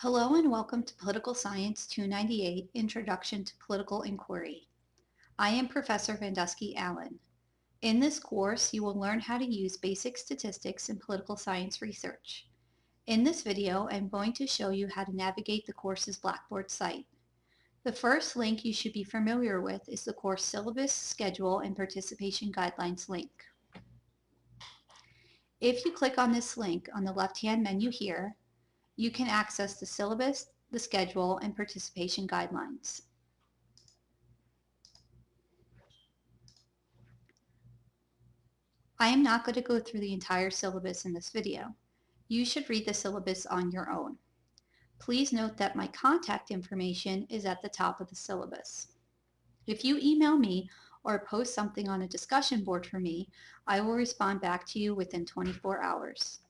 Hello and welcome to Political Science 298, Introduction to Political Inquiry. I am Professor Vandusky Allen. In this course, you will learn how to use basic statistics in political science research. In this video, I'm going to show you how to navigate the course's Blackboard site. The first link you should be familiar with is the course Syllabus, Schedule, and Participation Guidelines link. If you click on this link on the left-hand menu here, you can access the syllabus, the schedule, and participation guidelines. I am not going to go through the entire syllabus in this video. You should read the syllabus on your own. Please note that my contact information is at the top of the syllabus. If you email me or post something on a discussion board for me, I will respond back to you within 24 hours.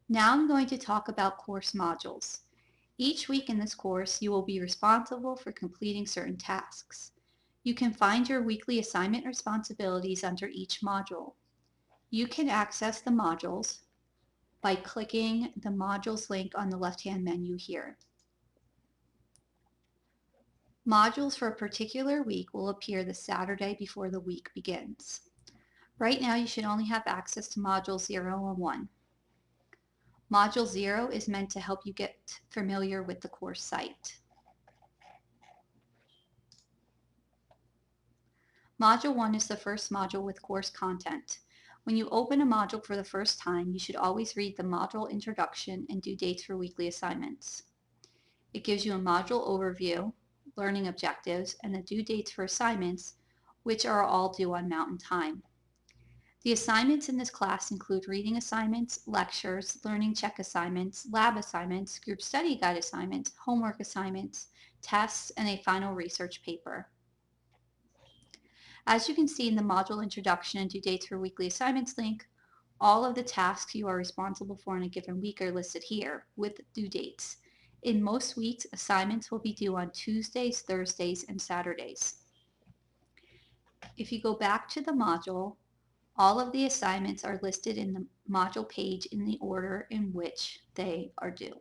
Now I'm going to talk about course modules. Each week in this course, you will be responsible for completing certain tasks. You can find your weekly assignment responsibilities under each module. You can access the modules by clicking the modules link on the left-hand menu here. Modules for a particular week will appear the Saturday before the week begins. Right now, you should only have access to Module 0 and 1. Module 0 is meant to help you get familiar with the course site. Module 1 is the first module with course content. When you open a module for the first time, you should always read the module introduction and due dates for weekly assignments. It gives you a module overview, learning objectives, and the due dates for assignments, which are all due on Mountain Time. The assignments in this class include reading assignments, lectures, learning check assignments, lab assignments, group study guide assignments, homework assignments, tests, and a final research paper. As you can see in the module introduction and due dates for weekly assignments link, all of the tasks you are responsible for in a given week are listed here with due dates. In most weeks, assignments will be due on Tuesdays, Thursdays, and Saturdays. If you go back to the module, all of the assignments are listed in the module page in the order in which they are due.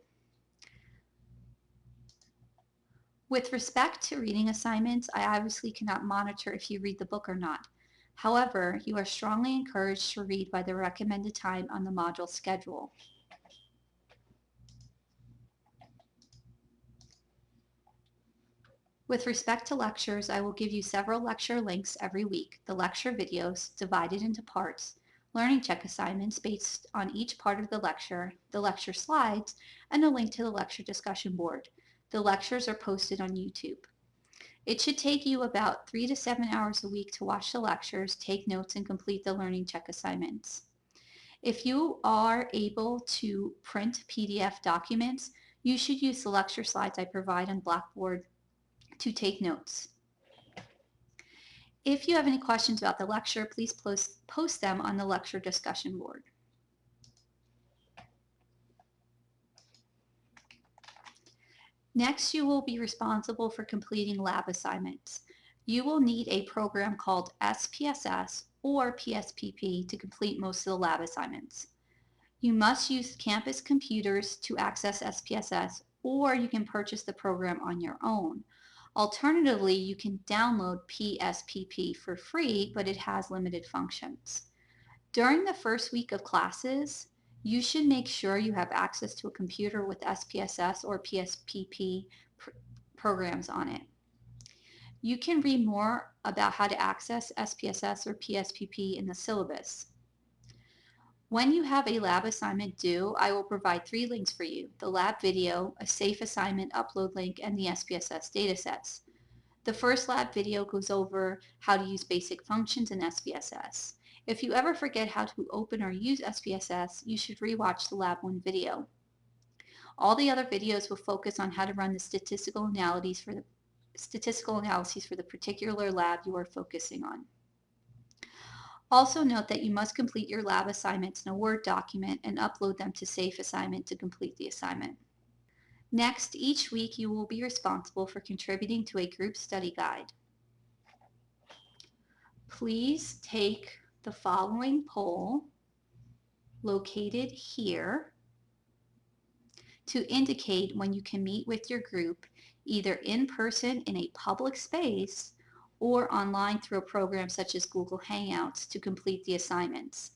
With respect to reading assignments, I obviously cannot monitor if you read the book or not. However, you are strongly encouraged to read by the recommended time on the module schedule. With respect to lectures, I will give you several lecture links every week, the lecture videos divided into parts, learning check assignments based on each part of the lecture slides, and a link to the lecture discussion board. The lectures are posted on YouTube. It should take you about 3 to 7 hours a week to watch the lectures, take notes, and complete the learning check assignments. If you are able to print PDF documents, you should use the lecture slides I provide on Blackboard to take notes. If you have any questions about the lecture, please post them on the lecture discussion board. Next, you will be responsible for completing lab assignments. You will need a program called SPSS or PSPP to complete most of the lab assignments. You must use campus computers to access SPSS, or you can purchase the program on your own. Alternatively, you can download PSPP for free, but it has limited functions. During the first week of classes, you should make sure you have access to a computer with SPSS or PSPP programs on it. You can read more about how to access SPSS or PSPP in the syllabus. When you have a lab assignment due, I will provide 3 links for you: the lab video, a safe assignment upload link, and the SPSS datasets. The first lab video goes over how to use basic functions in SPSS. If you ever forget how to open or use SPSS, you should rewatch the Lab 1 video. All the other videos will focus on how to run the statistical analyses for the particular lab you are focusing on. Also note that you must complete your lab assignments in a Word document and upload them to Safe Assignment to complete the assignment. Next, each week you will be responsible for contributing to a group study guide. Please take the following poll located here to indicate when you can meet with your group, either in person in a public space or online through a program such as Google Hangouts to complete the assignments.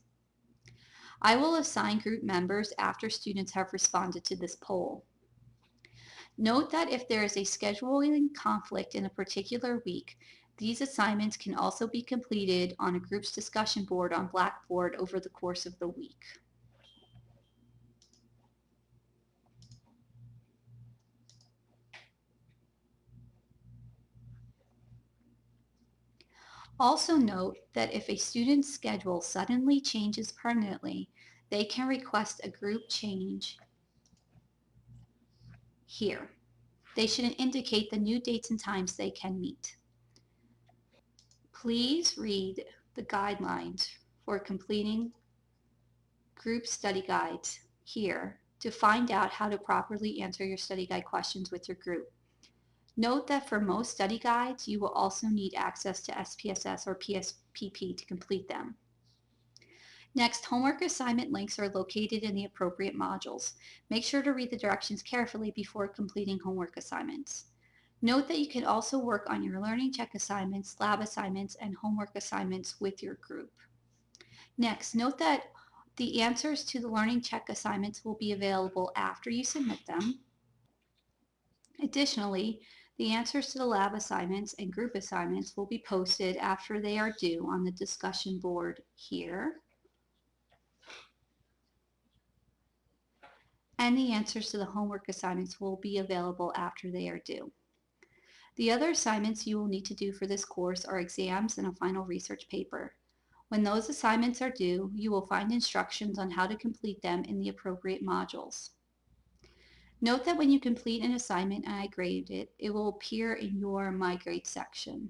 I will assign group members after students have responded to this poll. Note that if there is a scheduling conflict in a particular week, these assignments can also be completed on a group's discussion board on Blackboard over the course of the week. Also note that if a student's schedule suddenly changes permanently, they can request a group change here. They should indicate the new dates and times they can meet. Please read the guidelines for completing group study guides here to find out how to properly answer your study guide questions with your group. Note that for most study guides, you will also need access to SPSS or PSPP to complete them. Next, homework assignment links are located in the appropriate modules. Make sure to read the directions carefully before completing homework assignments. Note that you can also work on your learning check assignments, lab assignments, and homework assignments with your group. Next, note that the answers to the learning check assignments will be available after you submit them. Additionally, the answers to the lab assignments and group assignments will be posted after they are due on the discussion board here. And the answers to the homework assignments will be available after they are due. The other assignments you will need to do for this course are exams and a final research paper. When those assignments are due, you will find instructions on how to complete them in the appropriate modules. Note that when you complete an assignment and I grade it, it will appear in your My Grade section.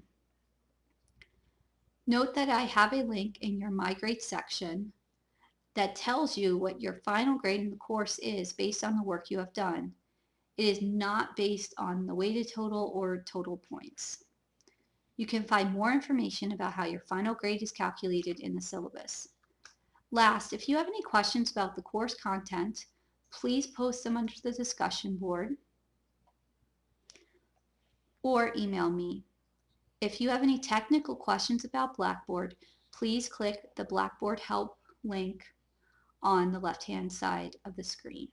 Note that I have a link in your My Grade section that tells you what your final grade in the course is based on the work you have done. It is not based on the weighted total or total points. You can find more information about how your final grade is calculated in the syllabus. Last, if you have any questions about the course content, please post them under the discussion board or email me. If you have any technical questions about Blackboard, please click the Blackboard Help link on the left-hand side of the screen.